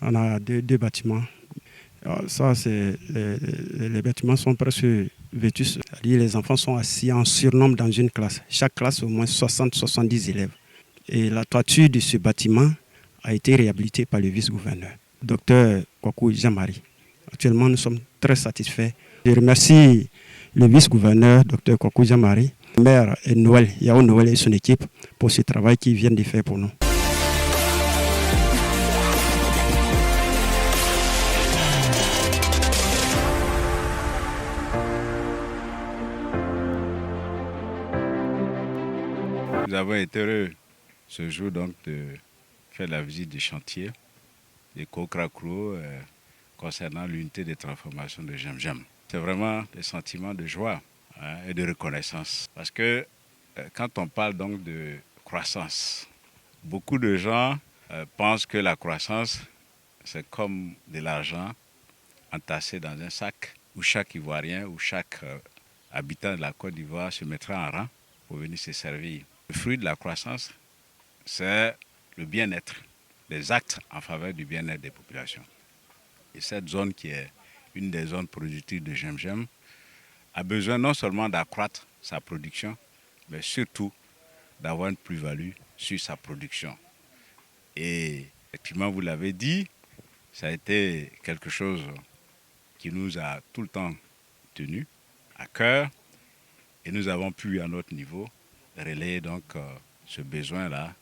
On a deux bâtiments. Alors, ça, les bâtiments sont presque vétustes. C'est-à-dire les enfants sont assis en surnombre dans une classe. Chaque classe, au moins 60-70 élèves. Et la toiture de ce bâtiment a été réhabilitée par le vice-gouverneur, Dr Kwaku Jean-Marie. Actuellement, nous sommes très satisfaits. Je remercie le vice-gouverneur, Dr Kwaku Jean-Marie, le maire et Noël, Yao Noël et son équipe pour ce travail qu'ils viennent de faire pour nous. Nous avons été heureux ce jour donc de faire la visite du chantier de Kokrakro concernant l'unité de transformation de Djem-Djem. C'est vraiment des sentiments de joie et de reconnaissance. Parce que quand on parle donc de croissance, beaucoup de gens pensent que la croissance, c'est comme de l'argent entassé dans un sac où chaque Ivoirien ou chaque habitant de la Côte d'Ivoire se mettra en rang pour venir se servir. Le fruit de la croissance, c'est le bien-être, les actes en faveur du bien-être des populations. Et cette zone qui est une des zones productives de Djem-Djem a besoin non seulement d'accroître sa production, mais surtout d'avoir une plus-value sur sa production. Et effectivement, vous l'avez dit, ça a été quelque chose qui nous a tout le temps tenu à cœur et nous avons pu, à notre niveau, relayer donc ce besoin-là.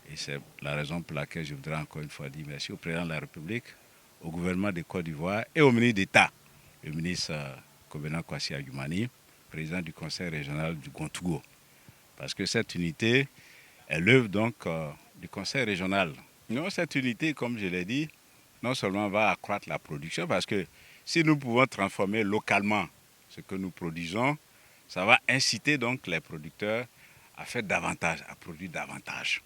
Et c'est la raison pour laquelle je voudrais encore une fois dire merci au président de la République, au gouvernement de Côte d'Ivoire et au ministre d'État, le ministre Kobena Kwasi Adjumani, président du conseil régional du Gontougo. Parce que cette unité est l'œuvre donc du conseil régional. Non, cette unité, comme je l'ai dit, non seulement va accroître la production, parce que si nous pouvons transformer localement ce que nous produisons, ça va inciter donc les producteurs à faire davantage, à produire davantage.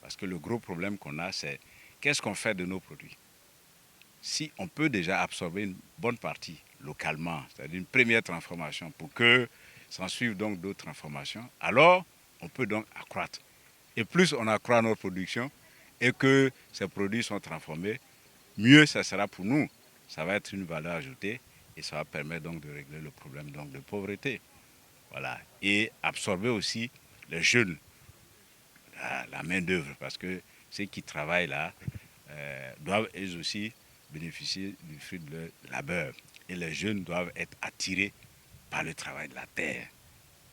Parce que le gros problème qu'on a, c'est qu'est-ce qu'on fait de nos produits? Si on peut déjà absorber une bonne partie localement, c'est-à-dire une première transformation pour que s'en suivent donc d'autres transformations, alors on peut donc accroître. Et plus on accroît notre production et que ces produits sont transformés, mieux ça sera pour nous. Ça va être une valeur ajoutée et ça va permettre donc de régler le problème donc de pauvreté. Voilà. Et absorber aussi les jeunes, la main-d'œuvre, parce que ceux qui travaillent là doivent eux aussi bénéficier du fruit de leur labeur. Et les jeunes doivent être attirés par le travail de la terre.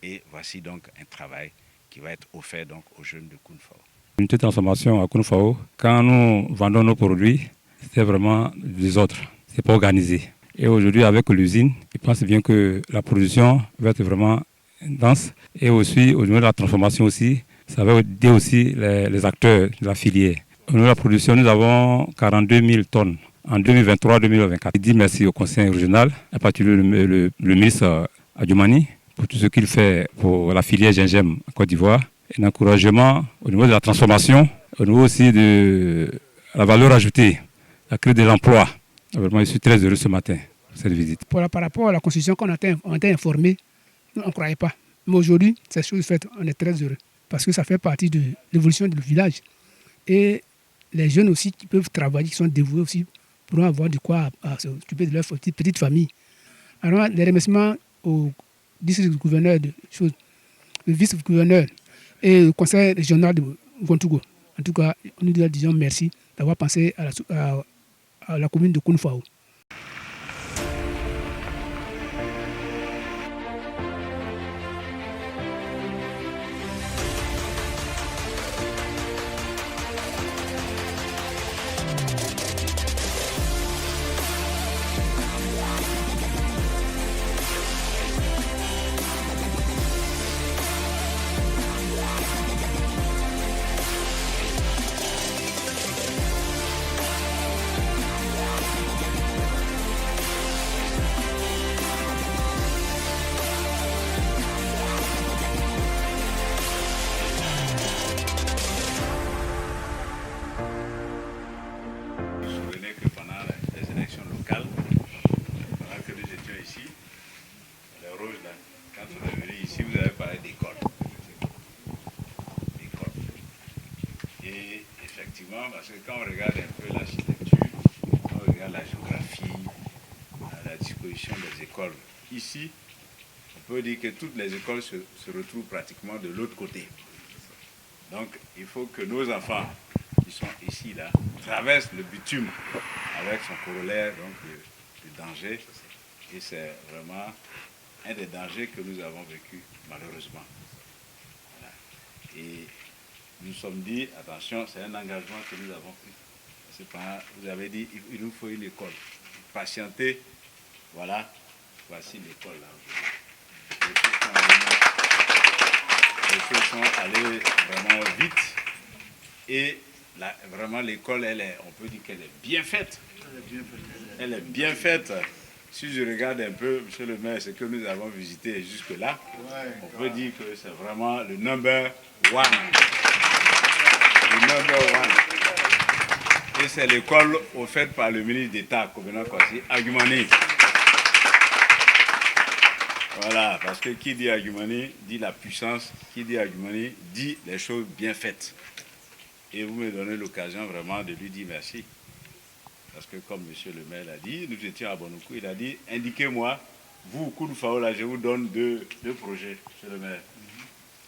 Et voici donc un travail qui va être offert donc aux jeunes de Kounfao. L'unité de transformation à Kounfao, quand nous vendons nos produits, c'est vraiment des autres. Ce n'est pas organisé. Et aujourd'hui, avec l'usine, je pense bien que la production va être vraiment dense. Et aussi, au niveau de la transformation aussi, ça va aider aussi les acteurs de la filière. Au niveau de la production, nous avons 42 000 tonnes en 2023-2024. Je dis merci au conseil régional, en particulier le ministre Adjumani, pour tout ce qu'il fait pour la filière Djem-Djem en Côte d'Ivoire. Un encouragement au niveau de la transformation, au niveau aussi de la valeur ajoutée, la création de l'emploi. Vraiment, je suis très heureux ce matin pour cette visite. Par rapport à la constitution qu'on a été informé, nous, on ne croyait pas. Mais aujourd'hui, cette chose faite, on est très heureux. Parce que ça fait partie de l'évolution du village. Et les jeunes aussi qui peuvent travailler, qui sont dévoués aussi, pourront avoir de quoi s'occuper de leur petite famille. Alors, les remerciements au vice-gouverneur, le vice-gouverneur et au conseil régional de Gontougo. En tout cas, nous leur disons merci d'avoir pensé à la commune de Kounfao. Parce que quand on regarde un peu l'architecture, la géographie, la disposition des écoles. Ici, on peut dire que toutes les écoles se retrouvent pratiquement de l'autre côté. Donc, il faut que nos enfants qui sont ici, là, traversent le bitume avec son corollaire, donc le danger. Et c'est vraiment un des dangers que nous avons vécu, malheureusement. Voilà. Et nous sommes dit, attention, c'est un engagement que nous avons pris. C'est pas, vous avez dit, il nous faut une école. Patientez, voilà, voici l'école là. Les choses sont allées vraiment vite. Et là, vraiment, l'école, on peut dire qu'elle est bien faite. Elle est bien faite. Si je regarde un peu, monsieur le maire, ce que nous avons visité jusque-là, on peut dire que c'est vraiment le number one. Le number one. Et c'est l'école offerte par le ministre d'État, Kobena Kwasi, Agumani. Voilà, parce que qui dit Agumani dit la puissance, qui dit Agumani dit les choses bien faites. Et vous me donnez l'occasion vraiment de lui dire merci. Parce que comme monsieur le maire l'a dit, nous étions à Bonoukou, il a dit, indiquez-moi, vous, Kounoufao, là, je vous donne deux projets, monsieur le maire.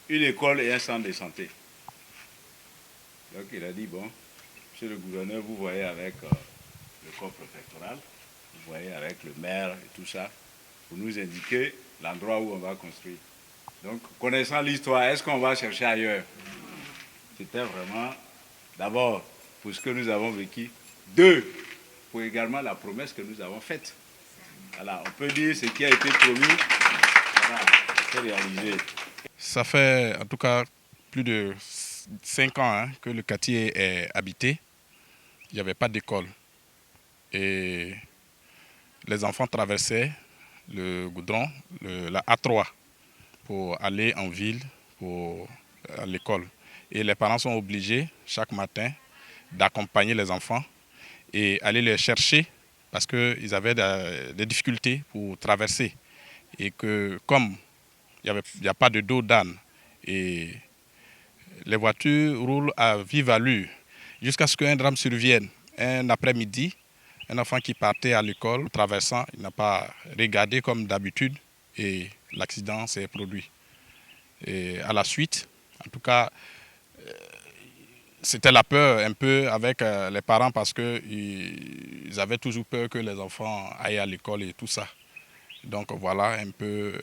Une école et un centre de santé. Donc il a dit, bon, monsieur le gouverneur, vous voyez avec le corps préfectoral, vous voyez avec le maire et tout ça, pour nous indiquer l'endroit où on va construire. Donc, connaissant l'histoire, est-ce qu'on va chercher ailleurs? C'était vraiment, d'abord, pour ce que nous avons vécu. Deux, pour également la promesse que nous avons faite. Voilà, on peut dire ce qui a été promis, voilà, c'est réalisé. Ça fait en tout cas plus de 5 ans que le quartier est habité. Il n'y avait pas d'école. Et les enfants traversaient le goudron, la A3, pour aller en ville, à l'école. Et les parents sont obligés, chaque matin, d'accompagner les enfants et aller les chercher parce qu'ils avaient des difficultés pour traverser. Et que comme il n'y a pas de dos d'âne et les voitures roulent à vive allure jusqu'à ce qu'un drame survienne. Un après-midi, un enfant qui partait à l'école, traversant, il n'a pas regardé comme d'habitude et l'accident s'est produit. Et à la suite, en tout cas, c'était la peur un peu avec les parents parce qu'ils avaient toujours peur que les enfants aillent à l'école et tout ça. Donc voilà un peu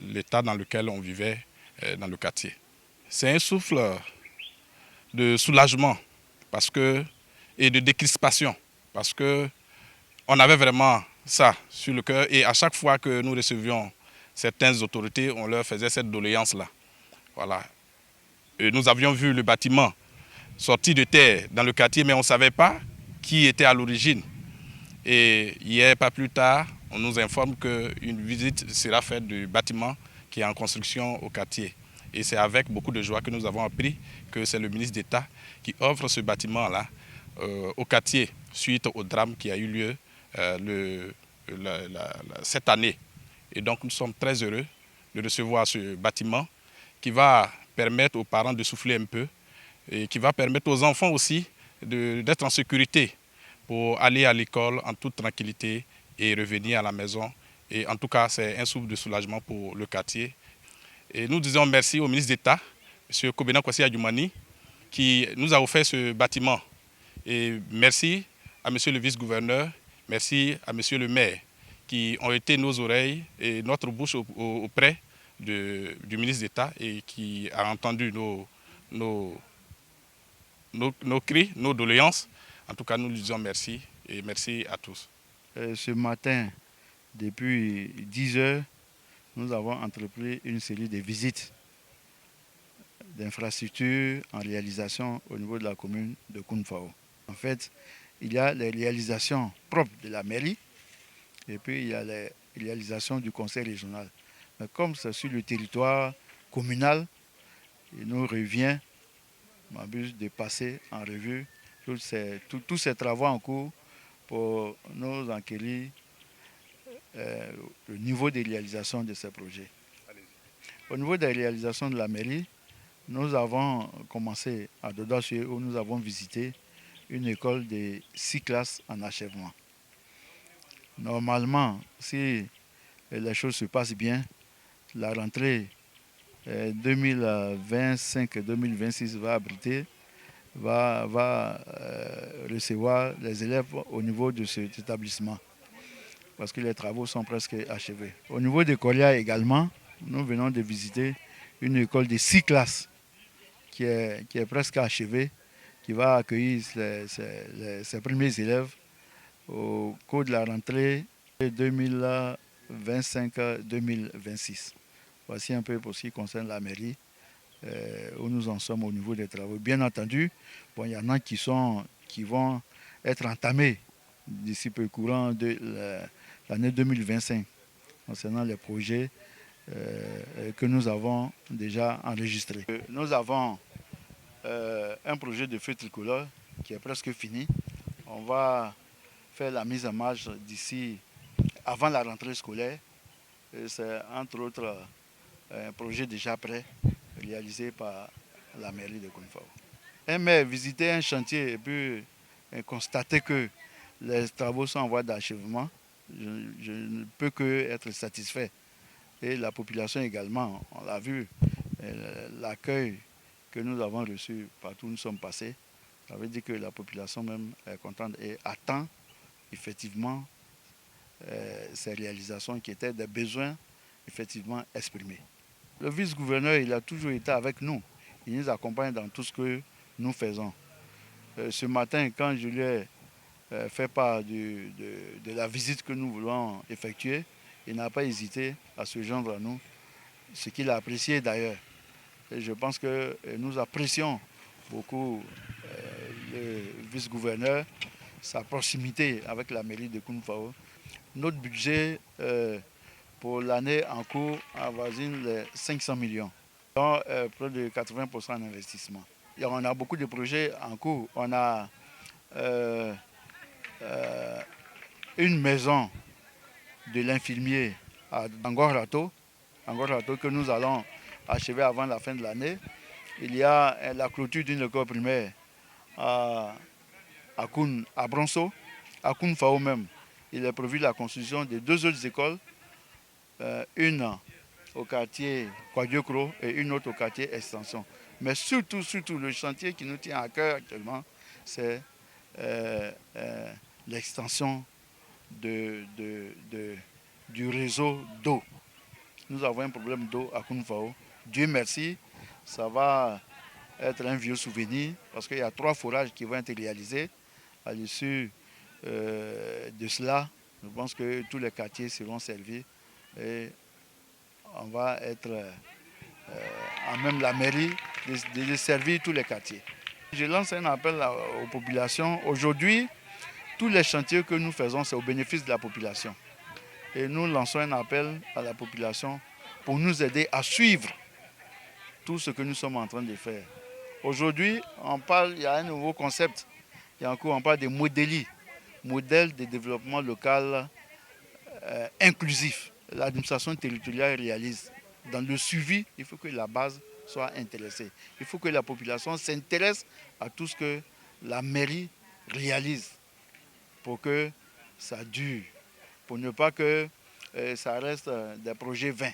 l'état dans lequel on vivait dans le quartier. C'est un souffle de soulagement et de décrispation parce qu'on avait vraiment ça sur le cœur et à chaque fois que nous recevions certaines autorités, on leur faisait cette doléance-là. Voilà. Et nous avions vu le bâtiment sorti de terre dans le quartier, mais on ne savait pas qui était à l'origine. Et hier, pas plus tard, on nous informe qu'une visite sera faite du bâtiment qui est en construction au quartier. Et c'est avec beaucoup de joie que nous avons appris que c'est le ministre d'État qui offre ce bâtiment-là au quartier suite au drame qui a eu lieu cette année. Et donc nous sommes très heureux de recevoir ce bâtiment qui va permettre aux parents de souffler un peu et qui va permettre aux enfants aussi d'être en sécurité pour aller à l'école en toute tranquillité et revenir à la maison. Et en tout cas, c'est un souffle de soulagement pour le quartier. Et nous disons merci au ministre d'État, M. Kobena Kwasi Adjumani, qui nous a offert ce bâtiment. Et merci à M. le vice-gouverneur, merci à M. le maire, qui ont été nos oreilles et notre bouche auprès du ministre d'État et qui a entendu nos cris, nos doléances. En tout cas, nous lui disons merci et merci à tous. Ce matin, depuis 10 heures, nous avons entrepris une série de visites d'infrastructures en réalisation au niveau de la commune de Kounoufao. En fait, il y a les réalisations propres de la mairie et puis il y a les réalisations du conseil régional. Mais comme c'est sur le territoire communal, il nous revient de passer en revue tous ces travaux en cours pour nous enquérir le niveau de réalisation de ces projets. Au niveau des réalisations de la mairie, nous avons commencé à Dodossoué où nous avons visité une école de 6 classes en achèvement. Normalement, si les choses se passent bien, la rentrée 2025-2026 va recevoir les élèves au niveau de cet établissement parce que les travaux sont presque achevés. Au niveau de Kolia également, nous venons de visiter une école de 6 classes qui est presque achevée, qui va accueillir ses premiers élèves au cours de la rentrée 2025-2026. Voici un peu pour ce qui concerne la mairie, où nous en sommes au niveau des travaux. Bien entendu, bon, il y en a qui vont être entamés d'ici peu courant de l'année 2025, concernant les projets que nous avons déjà enregistrés. Nous avons un projet de feu tricolore qui est presque fini. On va faire la mise en marche d'ici avant la rentrée scolaire. C'est entre autres un projet déjà prêt, réalisé par la mairie de Koun-Fao. Un maire visiter un chantier et puis constater que les travaux sont en voie d'achèvement, je ne peux que être satisfait. Et la population également, on l'a vu, l'accueil que nous avons reçu partout où nous sommes passés, ça veut dire que la population même est contente et attend effectivement ces réalisations qui étaient des besoins effectivement exprimés. Le vice-gouverneur, il a toujours été avec nous. Il nous accompagne dans tout ce que nous faisons. Ce matin, quand je lui ai fait part de la visite que nous voulons effectuer, il n'a pas hésité à se joindre à nous, ce qu'il a apprécié d'ailleurs. Et je pense que nous apprécions beaucoup le vice-gouverneur, sa proximité avec la mairie de Koun-Fao. Notre budget pour l'année en cours avoisine les 500 millions, dont près de 80% en investissement. Et on a beaucoup de projets en cours. On a une maison de l'infirmier à Angor-Rato que nous allons achever avant la fin de l'année. Il y a la clôture d'une école primaire à Bronso, à Koun-Fao même. Il est prévu la construction de 2 autres écoles, une au quartier Kwadiokro et une autre au quartier Extension. Mais surtout, le chantier qui nous tient à cœur actuellement, c'est l'extension du réseau d'eau. Nous avons un problème d'eau à Koun-Fao. Dieu merci, ça va être un vieux souvenir parce qu'il y a 3 forages qui vont être réalisés. À l'issue de cela, je pense que tous les quartiers seront servis et on va être, en même la mairie, de servir tous les quartiers. Je lance un appel aux populations. Aujourd'hui, tous les chantiers que nous faisons, c'est au bénéfice de la population. Et nous lançons un appel à la population pour nous aider à suivre tout ce que nous sommes en train de faire. Aujourd'hui, il y a un nouveau concept. On parle de modèle de développement local inclusif. L'administration territoriale réalise. Dans le suivi, il faut que la base soit intéressée. Il faut que la population s'intéresse à tout ce que la mairie réalise pour que ça dure, pour ne pas que ça reste des projets vains.